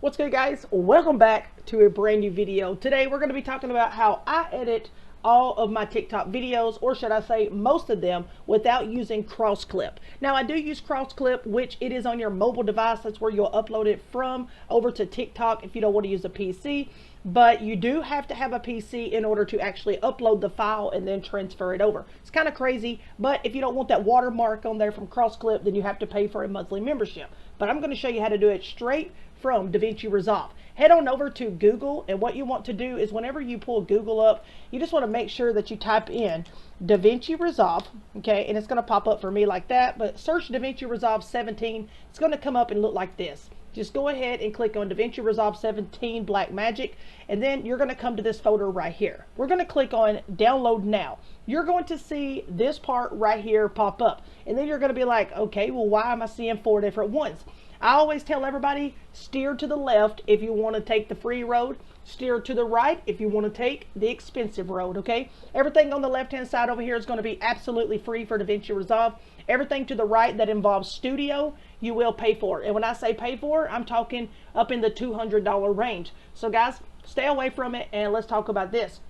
What's good, guys? Welcome back to a brand new video. Today we're going to be talking about how I edit all of my TikTok videos, or should I say most of them, without using cross clip. Now I do use cross clip, which it is on your mobile device. That's where you'll upload it from over to TikTok if you don't want to use a PC. But you do have to have a PC in order to actually upload the file and then transfer it over. It's kind of crazy, but if you don't want that watermark on there from cross clip, then you have to pay for a monthly membership. But I'm going to show you how to do it straight from Davinci Resolve. Head on over to Google, and what you want to do is whenever you pull Google up, you just want to make sure that you type in Davinci Resolve, okay, and it's going to pop up for me like that. But search Davinci Resolve 17, it's going to come up and look like this. Just go ahead and click on Davinci Resolve 17 Black Magic, and then you're going to come to this folder right here. We're going to click on Download Now. You're going to see this part right here pop up, and then you're going to be like, okay, well, why am I seeing 4 different ones? I always tell everybody, steer to the left if you want to take the free road, steer to the right if you want to take the expensive road, okay? Everything on the left-hand side over here is going to be absolutely free for Davinci Resolve. Everything to the right that involves studio, you will pay for. And when I say pay for, I'm talking up in the $200 range. So guys, stay away from it, and let's talk about this.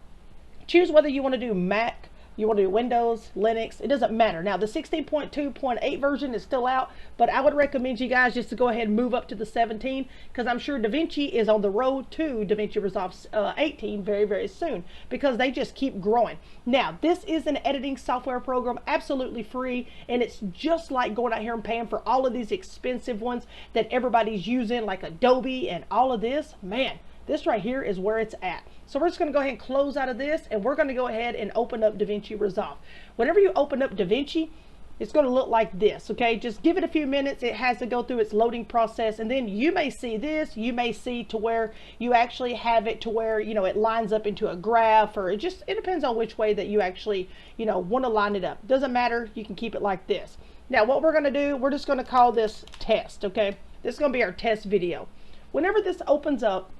Choose whether you want to do Mac, you want to do Windows, Linux, it doesn't matter. Now the 16.2.8 version is still out, but I would recommend you guys just to go ahead and move up to the 17, because I'm sure Davinci is on the road to Davinci Resolve 18 very, very soon, because they just keep growing. Now this is an editing software program, absolutely free, and it's just like going out here and paying for all of these expensive ones that everybody's using, like Adobe and all of this. Man, this right here is where it's at. So we're just going to go ahead and close out of this, and we're going to go ahead and open up Davinci Resolve. Whenever you open up Davinci, it's going to look like this, okay? Just give it a few minutes. It has to go through its loading process, and then you may see this. You may see to where you actually have it to where, you know, it lines up into a graph, or it depends on which way that you actually, you know, want to line it up. Doesn't matter. You can keep it like this. Now what we're going to do, we're just going to call this test, okay? This is going to be our test video. Whenever this opens up,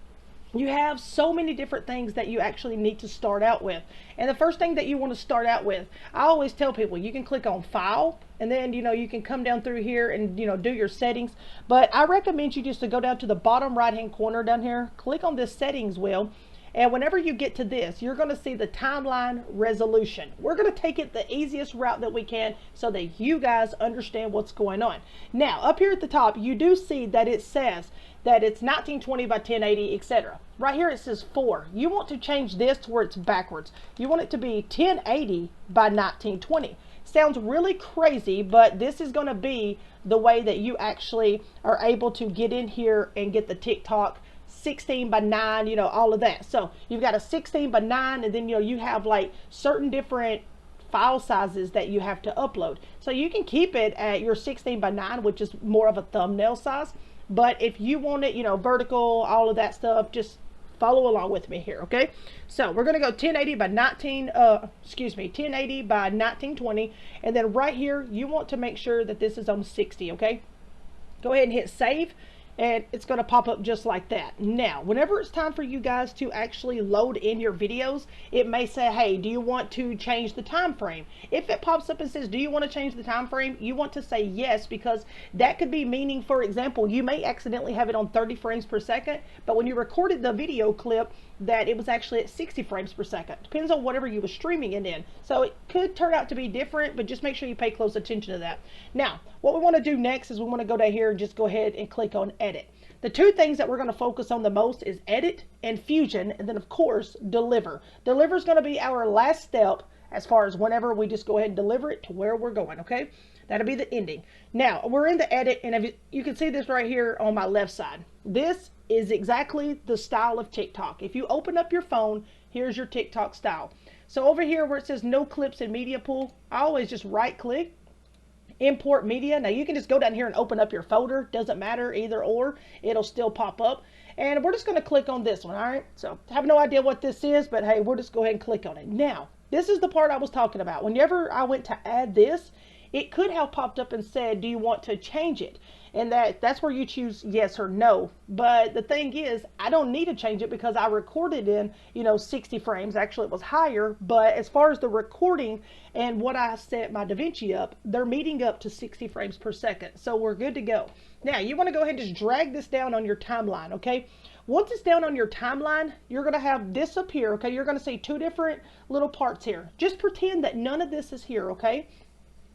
you have so many different things that you actually need to start out with. And the first thing that you want to start out with, I always tell people, you can click on File, and then, you know, you can come down through here and, you know, do your settings. But I recommend you just to go down to the bottom right hand corner down here, click on this settings wheel, and whenever you get to this, you're going to see the timeline resolution. We're going to take it the easiest route that we can so that you guys understand what's going on. Now, up here at the top, you do see that it says that it's 1920 by 1080, etc. Right here it says 4. You want to change this to where it's backwards. You want it to be 1080 by 1920. Sounds really crazy, but this is going to be the way that you actually are able to get in here and get the TikTok 16 by 9, you know, all of that. So you've got a 16 by 9, and then, you know, you have like certain different file sizes that you have to upload. So you can keep it at your 16 by 9, which is more of a thumbnail size. But if you want it, you know, vertical, all of that stuff, just follow along with me here, okay? So we're gonna go 1080 by 1080 by 1920, and then right here, you want to make sure that this is on 60, okay? Go ahead and hit save, and it's going to pop up just like that. Now, whenever it's time for you guys to actually load in your videos, it may say, hey, do you want to change the time frame? If it pops up and says, do you want to change the time frame? You want to say yes, because that could be meaning, for example, you may accidentally have it on 30 frames per second, but when you recorded the video clip, that it was actually at 60 frames per second. Depends on whatever you were streaming it in. So it could turn out to be different, but just make sure you pay close attention to that. Now, what we want to do next is we want to go down here and just go ahead and click on edit. The two things that we're going to focus on the most is edit and fusion, and then of course deliver. Deliver is going to be our last step as far as whenever we just go ahead and deliver it to where we're going, okay? That'll be the ending. Now, we're in the edit, and if you can see this right here on my left side. This is exactly the style of TikTok. If you open up your phone, here's your TikTok style. So over here where it says no clips in media pool, I always just right click, import media. Now you can just go down here and open up your folder. Doesn't matter, either or, it'll still pop up. And we're just going to click on this one, all right? So I have no idea what this is, but hey, we'll just go ahead and click on it. Now, this is the part I was talking about. Whenever I went to add this, it could have popped up and said, do you want to change it? And that's where you choose yes or no. But the thing is, I don't need to change it because I recorded in, you know, 60 frames. Actually, it was higher. But as far as the recording and what I set my Davinci up, they're meeting up to 60 frames per second. So we're good to go. Now you want to go ahead and just drag this down on your timeline, okay? Once it's down on your timeline, you're going to have this up here, okay? You're going to see two different little parts here. Just pretend that none of this is here, okay?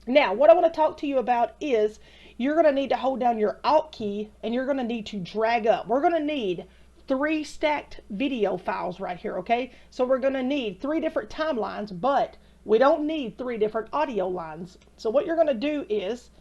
Now, what I want to talk to you about is you're going to need to hold down your Alt key and you're going to need to drag up. We're going to need 3 stacked video files right here, okay? So we're going to need 3 different timelines, but we don't need 3 different audio lines. So what you're going to do is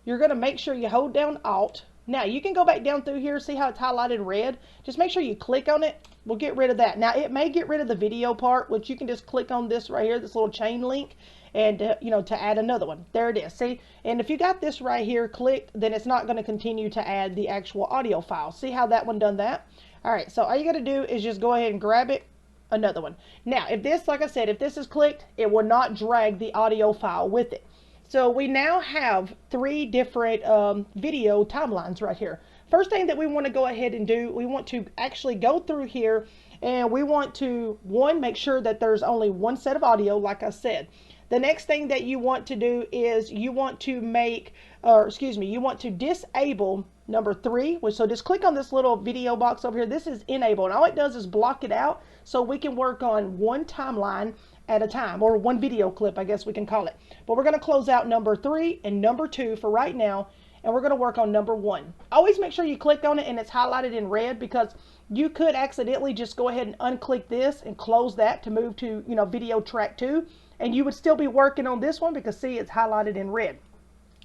you're going to make sure you hold down Alt. Now you can go back down through here, see how it's highlighted red? Just make sure you click on it. We'll get rid of that. Now it may get rid of the video part, which you can just click on this right here, this little chain link, and you know, to add another one. There it is, see? And if you got this right here clicked, then it's not going to continue to add the actual audio file. See how that one done that? All right, so all you got to do is just go ahead and grab it, another one. Now if this, like I said, if this is clicked, it will not drag the audio file with it. So we now have 3 different video timelines right here. First thing that we want to go ahead and do, we want to actually go through here and we want to, one, make sure that there's only 1 set of audio, like I said. The next thing that you want to do is you want to make, you want to disable number 3. So just click on this little video box over here. This is enable, and all it does is block it out so we can work on 1 timeline at a time, or 1 video clip, I guess we can call it. But we're going to close out number 3 and number 2 for right now, and we're going to work on number 1. Always make sure you click on it and it's highlighted in red, because you could accidentally just go ahead and unclick this and close that to move to, you know, video track 2, and you would still be working on this one because see, it's highlighted in red.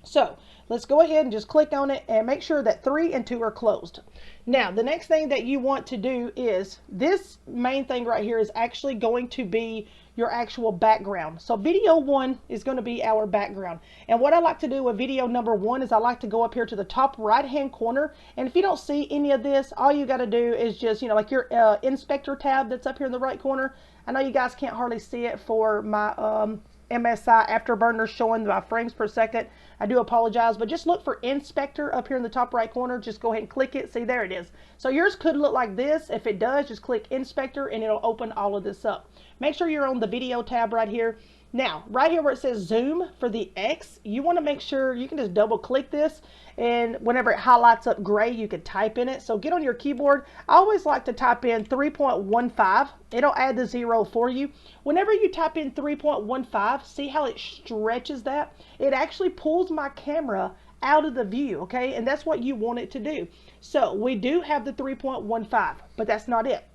So let's go ahead and just click on it and make sure that 3 and 2 are closed. Now the next thing that you want to do is this main thing right here is actually going to be your actual background. So video 1 is going to be our background. And what I like to do with video number 1 is I like to go up here to the top right hand corner, and if you don't see any of this, all you got to do is just, you know, like your inspector tab that's up here in the right corner. I know you guys can't hardly see it for my MSI Afterburner showing my frames per second. I do apologize, but just look for inspector up here in the top right corner. Just go ahead and click it. See, there it is. So yours could look like this. If it does, just click inspector and it'll open all of this up. Make sure you're on the video tab right here. Now, right here where it says zoom for the X, you want to make sure you can just double click this, and whenever it highlights up gray, you can type in it. So get on your keyboard. I always like to type in 3.15. It'll add the 0 for you. Whenever you type in 3.15, see how it stretches that? It actually pulls my camera out of the view, okay? And that's what you want it to do. So we do have the 3.15, but that's not it.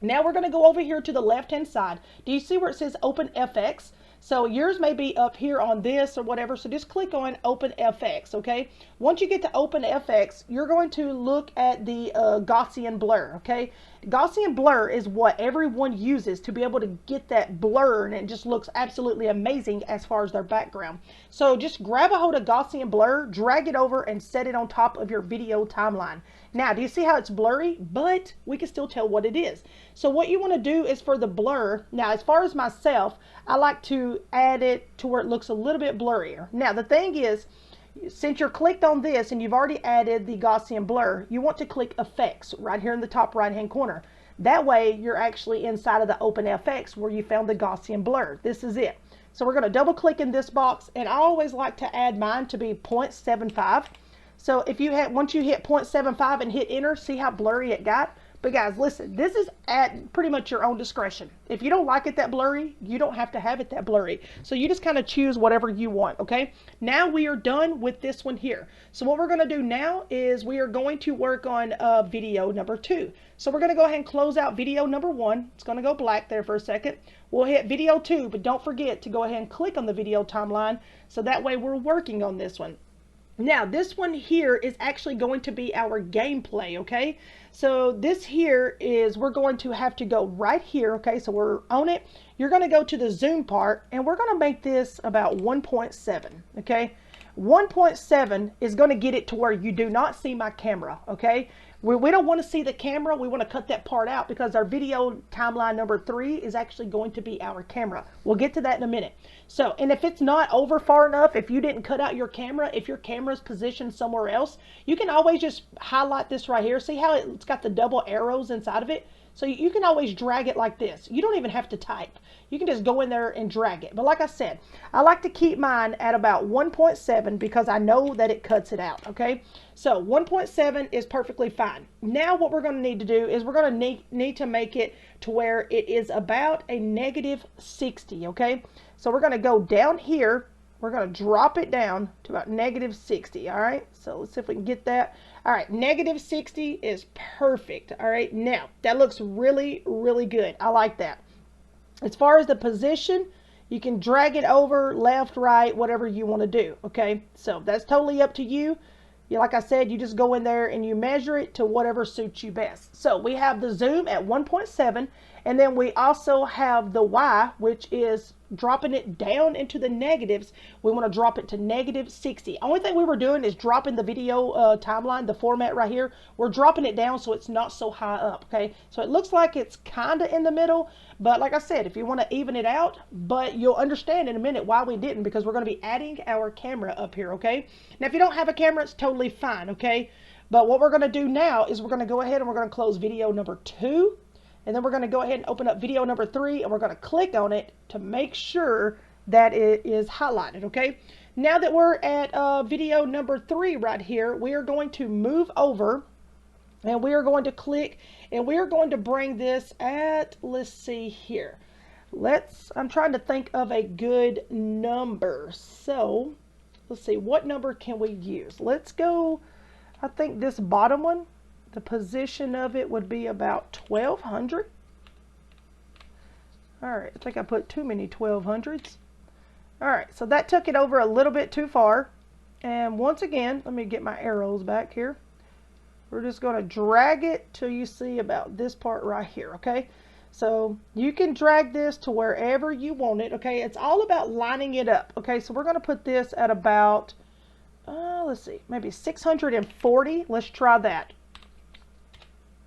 Now we're going to go over here to the left hand side. Do you see where it says Open FX? So yours may be up here on this or whatever, so just click on Open FX, okay? Once you get to Open FX, you're going to look at the Gaussian Blur, okay? Gaussian Blur is what everyone uses to be able to get that blur, and it just looks absolutely amazing as far as their background. So just grab a hold of Gaussian Blur, drag it over, and set it on top of your video timeline. Now, do you see how it's blurry? But we can still tell what it is. So what you want to do is for the blur, now as far as myself, I like to add it to where it looks a little bit blurrier. Now the thing is, since you're clicked on this and you've already added the Gaussian Blur, you want to click Effects right here in the top right hand corner. That way you're actually inside of the Open FX where you found the Gaussian Blur. This is it. So we're going to double click in this box, and I always like to add mine to be 0.75. So if you once you hit 0.75 and hit enter, see how blurry it got? But guys, listen, this is at pretty much your own discretion. If you don't like it that blurry, you don't have to have it that blurry. So you just kind of choose whatever you want, okay? Now we are done with this one here. So what we're going to do now is we are going to work on video number 2. So we're going to go ahead and close out video number 1. It's going to go black there for a second. We'll hit video 2, but don't forget to go ahead and click on the video timeline, so that way we're working on this one. Now this one here is actually going to be our gameplay, okay? So this here is, we're going to have to go right here, okay? So we're on it. You're going to go to the zoom part, and we're going to make this about 1.7, okay? 1.7 is going to get it to where you do not see my camera, okay? We don't want to see the camera. We want to cut that part out because our video timeline number 3 is actually going to be our camera. We'll get to that in a minute. So, and if it's not over far enough, if you didn't cut out your camera, if your camera's positioned somewhere else, you can always just highlight this right here. See how it's got the double arrows inside of it? So you can always drag it like this. You don't even have to type. You can just go in there and drag it. But like I said, I like to keep mine at about 1.7 because I know that it cuts it out, okay? So 1.7 is perfectly fine. Now what we're going to need to do is we're going to need to make it to where it is about a -60, okay? So we're going to go down here. We're going to drop it down to about -60, all right? So let's see if we can get that. All right, -60 is perfect, all right? Now, that looks really, really good. I like that. As far as the position, you can drag it over, left, right, whatever you want to do, okay? So that's totally up to you. Like I said, you just go in there and you measure it to whatever suits you best. So we have the zoom at 1.7, and then we also have the Y, which is dropping it down into the negatives. We want to drop it to -60. Only thing we were doing is dropping the video timeline, the format right here. We're dropping it down so it's not so high up, okay? So it looks like it's kind of in the middle, but like I said, if you want to even it out, but you'll understand in a minute why we didn't, because we're going to be adding our camera up here, okay? Now, if you don't have a camera, it's totally fine, okay? But what we're going to do now is we're going to go ahead and we're going to close video number 2. And then we're going to go ahead and open up video number 3, and we're going to click on it to make sure that it is highlighted, okay? Now that we're at video number 3 right here, we are going to move over, and we are going to click, and we are going to bring this at, let's see here. I'm trying to think of a good number. So, let's see, what number can we use? Let's go, I think this bottom one. The position of it would be about 1200. All right, I think I put too many 1200s. All right, so that took it over a little bit too far. And once again, let me get my arrows back here. We're just going to drag it till you see about this part right here, okay? So you can drag this to wherever you want it, okay? It's all about lining it up, okay? So we're going to put this at about, let's see, maybe 640. Let's try that.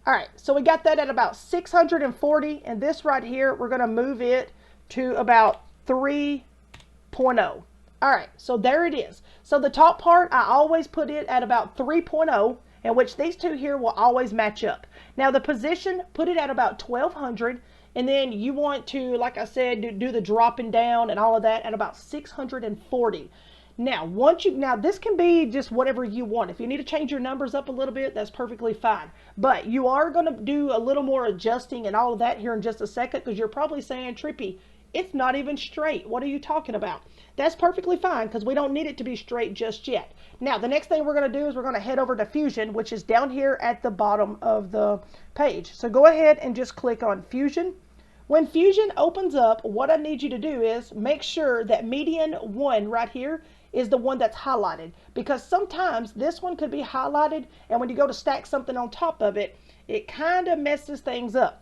All right, so we got that at about 640, and this right here, we're going to move it to about 3.0. All right, so there it is. So the top part, I always put it at about 3.0, in which these two here will always match up. Now the position, put it at about 1200, and then you want to, like I said, do the dropping down and all of that at about 640. Now, now this can be just whatever you want. If you need to change your numbers up a little bit, that's perfectly fine. But you are going to do a little more adjusting and all of that here in just a second, because you're probably saying, Trippy, it's not even straight. What are you talking about? That's perfectly fine, because we don't need it to be straight just yet. Now, the next thing we're going to do is we're going to head over to Fusion, which is down here at the bottom of the page. So go ahead and just click on Fusion. When Fusion opens up, what I need you to do is make sure that median 1 right here is the one that's highlighted, because sometimes this one could be highlighted, and when you go to stack something on top of it, it kind of messes things up.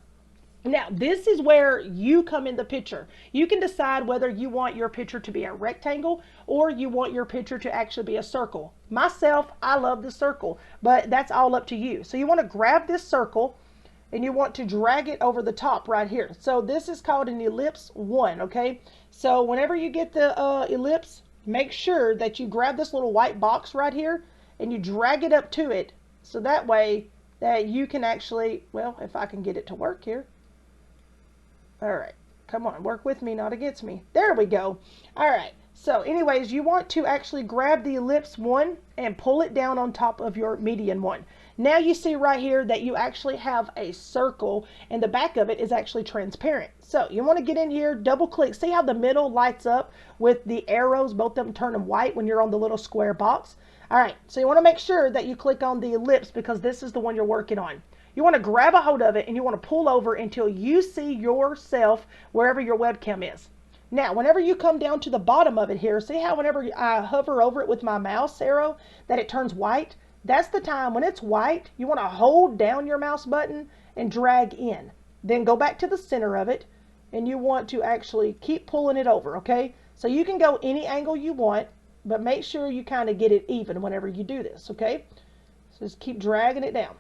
Now, this is where you come in the picture. You can decide whether you want your picture to be a rectangle or you want your picture to actually be a circle. Myself, I love the circle, but that's all up to you. So you want to grab this circle and you want to drag it over the top right here. So this is called an ellipse 1, okay? So whenever you get the ellipse, make sure that you grab this little white box right here and you drag it up to it, so that way that you can actually, well, if I can get it to work here. All right, come on, work with me, not against me. There we go. All right, so anyways, you want to actually grab the ellipse 1 and pull it down on top of your median 1. Now you see right here that you actually have a circle, and the back of it is actually transparent. So you want to get in here, double click, see how the middle lights up with the arrows, both of them turning white when you're on the little square box. All right, so you want to make sure that you click on the ellipse, because this is the one you're working on. You want to grab a hold of it and you want to pull over until you see yourself wherever your webcam is. Now, whenever you come down to the bottom of it here, see how whenever I hover over it with my mouse arrow that it turns white? That's the time when it's white, you want to hold down your mouse button and drag in. Then go back to the center of it and you want to actually keep pulling it over, okay? So you can go any angle you want, but make sure you kind of get it even whenever you do this, okay? So just keep dragging it down.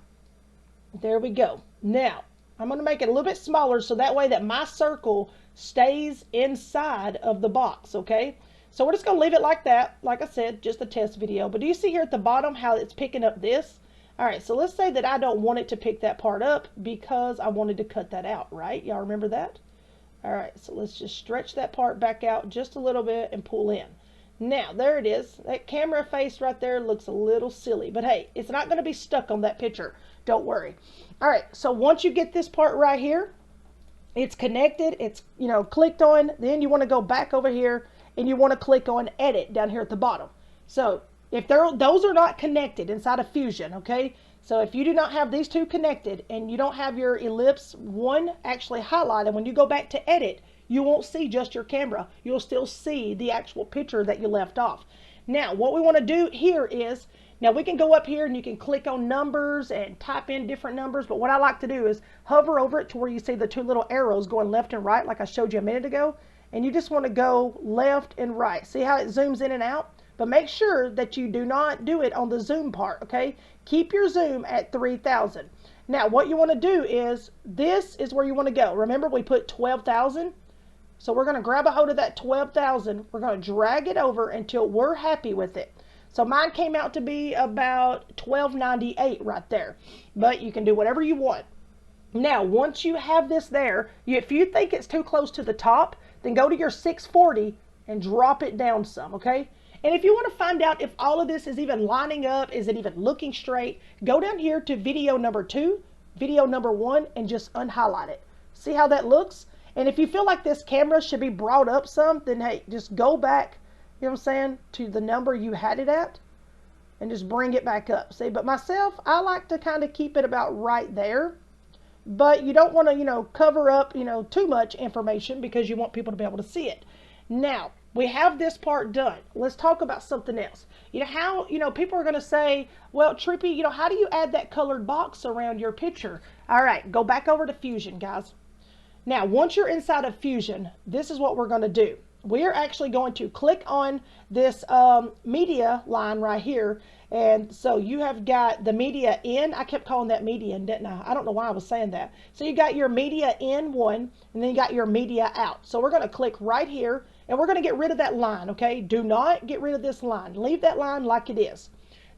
There we go. Now, I'm going to make it a little bit smaller so that way that my circle stays inside of the box, okay? So we're just going to leave it like that. Like I said, just a test video. But do you see here at the bottom how it's picking up this? All right, so let's say that I don't want it to pick that part up because I wanted to cut that out, right? Y'all remember that? All right, so let's just stretch that part back out just a little bit and pull in. Now, there it is. That camera face right there looks a little silly, but hey, it's not going to be stuck on that picture. Don't worry. All right, so once you get this part right here, it's connected, it's, clicked on, then you want to go back over here and you want to click on edit down here at the bottom. So if those are not connected inside of Fusion, okay? So if you do not have these two connected and you don't have your ellipse one actually highlighted, when you go back to edit, you won't see just your camera. You'll still see the actual picture that you left off. Now, what we want to do here is, now we can go up here and you can click on numbers and type in different numbers, but what I like to do is hover over it to where you see the two little arrows going left and right like I showed you a minute ago, and you just want to go left and right. See how it zooms in and out? But make sure that you do not do it on the zoom part, okay? Keep your zoom at 3000. Now what you want to do is, this is where you want to go. Remember we put 12,000? So we're going to grab a hold of that 12,000. We're going to drag it over until we're happy with it. So mine came out to be about 1298 right there. But you can do whatever you want. Now, once you have this there, if you think it's too close to the top, then go to your 640 and drop it down some, okay? And if you want to find out if all of this is even lining up, is it even looking straight, go down here to video number 2, video number 1, and just unhighlight it. See how that looks? And if you feel like this camera should be brought up some, then hey, just go back, you know what I'm saying, to the number you had it at and just bring it back up. See, but myself, I like to kind of keep it about right there. But you don't want to, cover up, too much information because you want people to be able to see it. Now, we have this part done. Let's talk about something else. How, people are going to say, well, Trippy, how do you add that colored box around your picture? All right, go back over to Fusion, guys. Now, once you're inside of Fusion, this is what we're going to do. We're actually going to click on this media line right here. And so you have got the media in. I kept calling that media in, didn't I? I don't know why I was saying that. So you got your media in one, and then you got your media out. So we're going to click right here, and we're going to get rid of that line, okay? Do not get rid of this line. Leave that line like it is.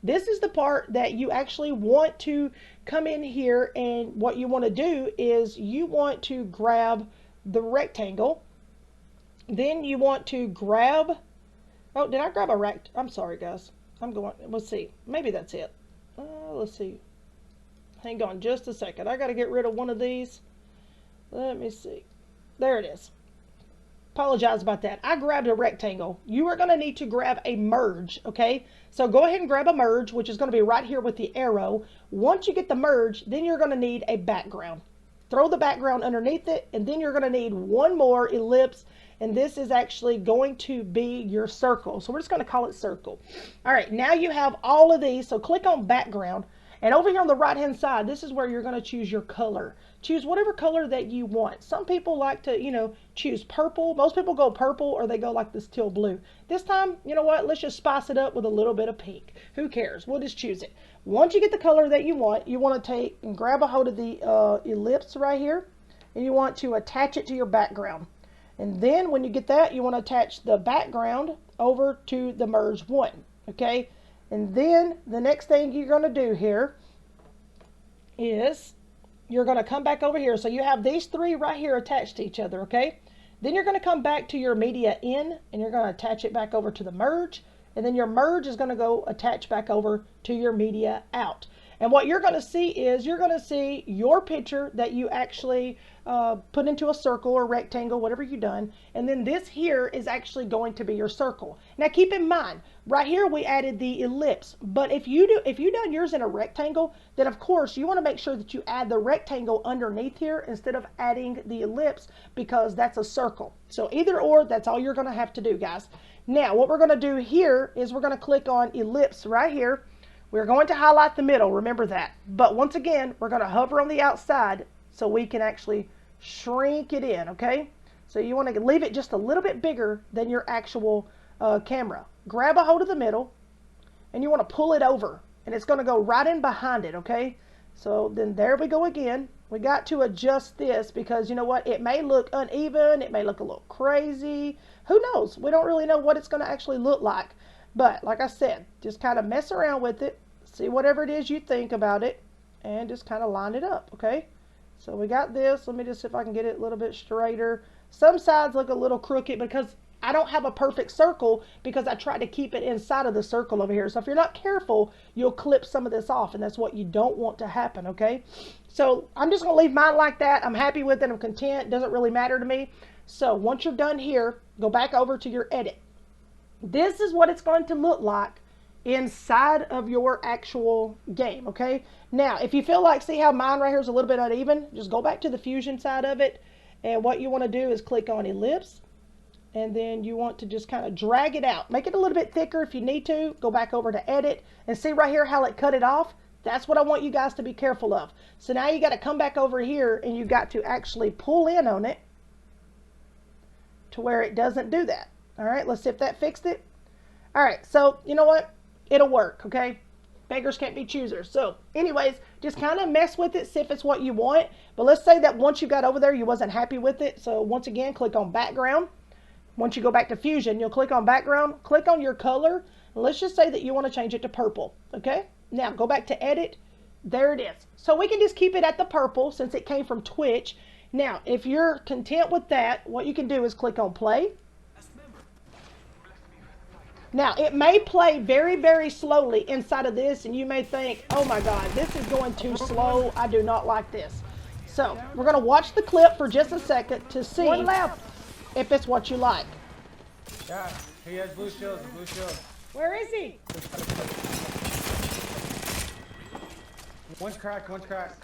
This is the part that you actually want to come in here, and what you want to do is you want to grab the rectangle. Then you want to grab, oh, did I grab a rect? I'm sorry, guys. Let's see. Maybe that's it. Let's see. Hang on just a second. I got to get rid of one of these. Let me see. There it is. Apologize about that. I grabbed a rectangle. You are going to need to grab a merge, okay? So go ahead and grab a merge, which is going to be right here with the arrow. Once you get the merge, then you're going to need a background. Throw the background underneath it, and then you're going to need one more ellipse, and this is actually going to be your circle. So we're just going to call it circle. All right, now you have all of these, so click on background, and over here on the right hand side, this is where you're going to choose your color. Choose whatever color that you want. Some people like to, choose purple. Most people go purple, or they go like this teal blue. This time, you know what, let's just spice it up with a little bit of pink. Who cares? We'll just choose it. Once you get the color that you want to take and grab a hold of the ellipse right here, and you want to attach it to your background. And then when you get that, you want to attach the background over to the merge one, okay? And then the next thing you're going to do here is you're going to come back over here. So you have these three right here attached to each other, okay? Then you're going to come back to your media in, and you're going to attach it back over to the merge. And then your merge is going to go attach back over to your media out. And what you're going to see is you're going to see your picture that you actually put into a circle or rectangle, whatever you've done. And then this here is actually going to be your circle. Now keep in mind, right here we added the ellipse. But if you done yours in a rectangle, then of course you want to make sure that you add the rectangle underneath here instead of adding the ellipse, because that's a circle. So either or, that's all you're going to have to do, guys. Now what we're going to do here is we're going to click on ellipse right here. We're going to highlight the middle, remember that. But once again, we're going to hover on the outside so we can actually shrink it in, okay? So you want to leave it just a little bit bigger than your actual camera. Grab a hold of the middle, and you want to pull it over, and it's going to go right in behind it, okay? So then there we go again. We got to adjust this because you know what? It may look uneven. It may look a little crazy. Who knows? We don't really know what it's going to actually look like. But like I said, just kind of mess around with it, See whatever it is you think about it and just kind of line it up, okay? So we got this. Let me just see if I can get it a little bit straighter. Some sides look a little crooked because I don't have a perfect circle because I try to keep it inside of the circle over here. So if you're not careful, you'll clip some of this off, and that's what you don't want to happen, okay? So I'm just going to leave mine like that. I'm happy with it. I'm content. Doesn't really matter to me. So once you're done here, go back over to your edit. This is what it's going to look like inside of your actual game, okay? Now, if you feel like, see how mine right here is a little bit uneven, just go back to the fusion side of it. And what you want to do is click on ellipse. And then you want to just kind of drag it out. Make it a little bit thicker if you need to. Go back over to edit and see right here how it cut it off. That's what I want you guys to be careful of. So now you got to come back over here and you got to actually pull in on it to where it doesn't do that. All right, let's see if that fixed it. All right, so you know what? It'll work, okay? Beggars can't be choosers. So anyways, just kind of mess with it, see if it's what you want. But let's say that once you got over there, you wasn't happy with it. So once again, click on background. Once you go back to fusion, you'll click on background, click on your color, and let's just say that you want to change it to purple, okay? Now go back to edit. There it is. So we can just keep it at the purple since it came from Twitch. Now, if you're content with that, what you can do is click on play. Now, it may play very, very slowly inside of this, and you may think, oh my God, this is going too slow. I do not like this. So we're going to watch the clip for just a second to see if it's what you like. Yeah, he has blue shields, blue shields. Where is he? One's cracked, one's cracked.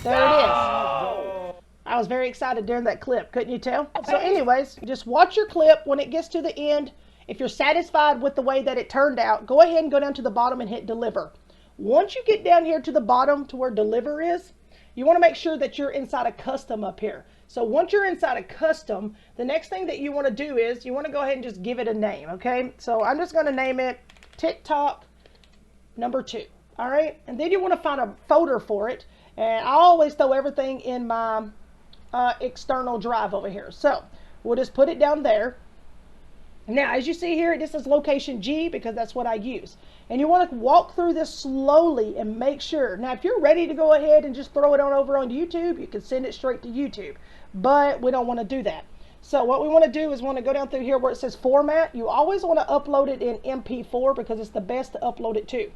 There it is. I was very excited during that clip, couldn't you tell? So anyways, just watch your clip. When it gets to the end, if you're satisfied with the way that it turned out, go ahead and go down to the bottom and hit deliver. Once you get down here to the bottom to where deliver is, you want to make sure that you're inside of custom up here. So once you're inside of custom, the next thing that you want to do is you want to go ahead and just give it a name, okay? So I'm just going to name it TikTok #2, all right? And then you want to find a folder for it. And I always throw everything in my external drive over here. So we'll just put it down there. Now, as you see here, this is location G because that's what I use. And you want to walk through this slowly and make sure. Now, if you're ready to go ahead and just throw it on over on YouTube, you can send it straight to YouTube. But we don't want to do that. So what we want to do is want to go down through here where it says format. You always want to upload it in MP4 because it's the best to upload it to.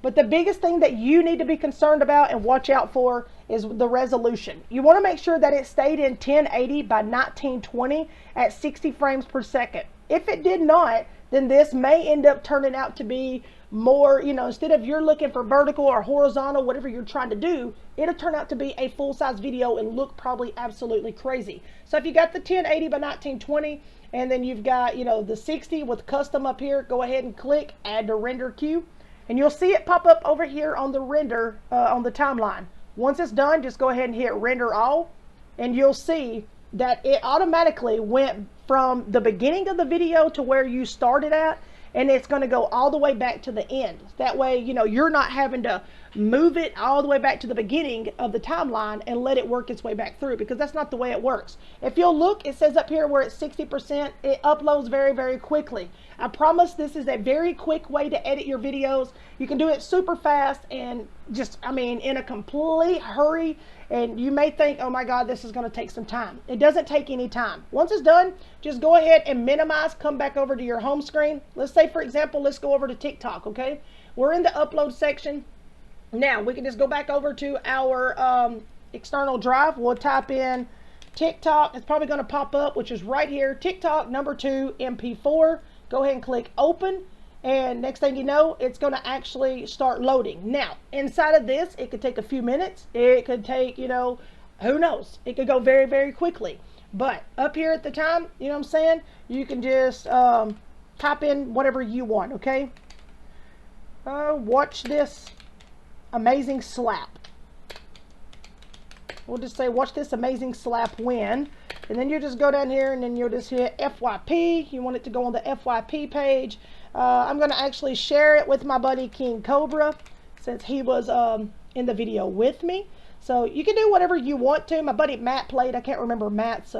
But the biggest thing that you need to be concerned about and watch out for is the resolution. You want to make sure that it stayed in 1080 by 1920 at 60 frames per second. If it did not, then this may end up turning out to be more, you know, instead of you're looking for vertical or horizontal, whatever you're trying to do, it'll turn out to be a full-size video and look probably absolutely crazy. So if you got the 1080 by 1920 and then you've got, you know, the 60 with custom up here, go ahead and click add to render queue. And you'll see it pop up over here on the render on the timeline. Once it's done, just go ahead and hit render all. And you'll see that it automatically went from the beginning of the video to where you started at. And it's going to go all the way back to the end. That way, you know, you're not having to move it all the way back to the beginning of the timeline and let it work its way back through, because that's not the way it works. If you'll look, it says up here where it's 60%, it uploads very, very quickly. I promise this is a very quick way to edit your videos. You can do it super fast and just, I mean, in a complete hurry. And you may think, oh my God, this is going to take some time. It doesn't take any time. Once it's done, just go ahead and minimize, come back over to your home screen. Let's say, for example, let's go over to TikTok, okay? We're in the upload section. Now, we can just go back over to our external drive. We'll type in TikTok. It's probably going to pop up, which is right here, TikTok #2 MP4. Go ahead and click open. And next thing you know, it's going to actually start loading. Now, inside of this, it could take a few minutes. It could take, you know, who knows? It could go very, very quickly. But up here at the time, you know what I'm saying? You can just type in whatever you want, okay? Watch this amazing slap. We'll just say, watch this amazing slap win. And then you just go down here and then you'll just hit FYP. You want it to go on the FYP page. I'm going to actually share it with my buddy King Cobra since he was in the video with me. So you can do whatever you want to. My buddy Matt played. I can't remember Matt's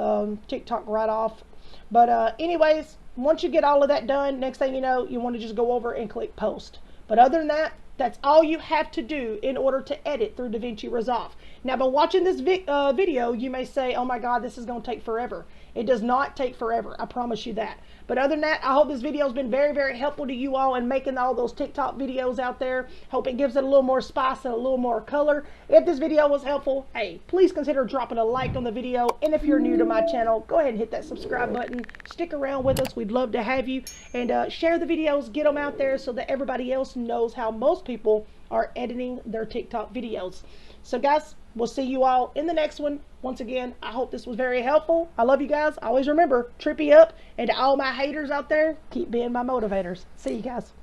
TikTok right off. But anyways, once you get all of that done, next thing you know, you want to just go over and click post. But other than that, that's all you have to do in order to edit through DaVinci Resolve. Now, by watching this video, you may say, oh my God, this is going to take forever. It does not take forever. I promise you that. But other than that, I hope this video has been very, very helpful to you all in making all those TikTok videos out there. Hope it gives it a little more spice and a little more color. If this video was helpful, hey, please consider dropping a like on the video. And if you're new to my channel, go ahead and hit that subscribe button. Stick around with us. We'd love to have you. And share the videos, get them out there so that everybody else knows how most people are editing their TikTok videos. So guys, we'll see you all in the next one. Once again, I hope this was very helpful. I love you guys. Always remember, Trippy up. And to all my haters out there, keep being my motivators. See you guys.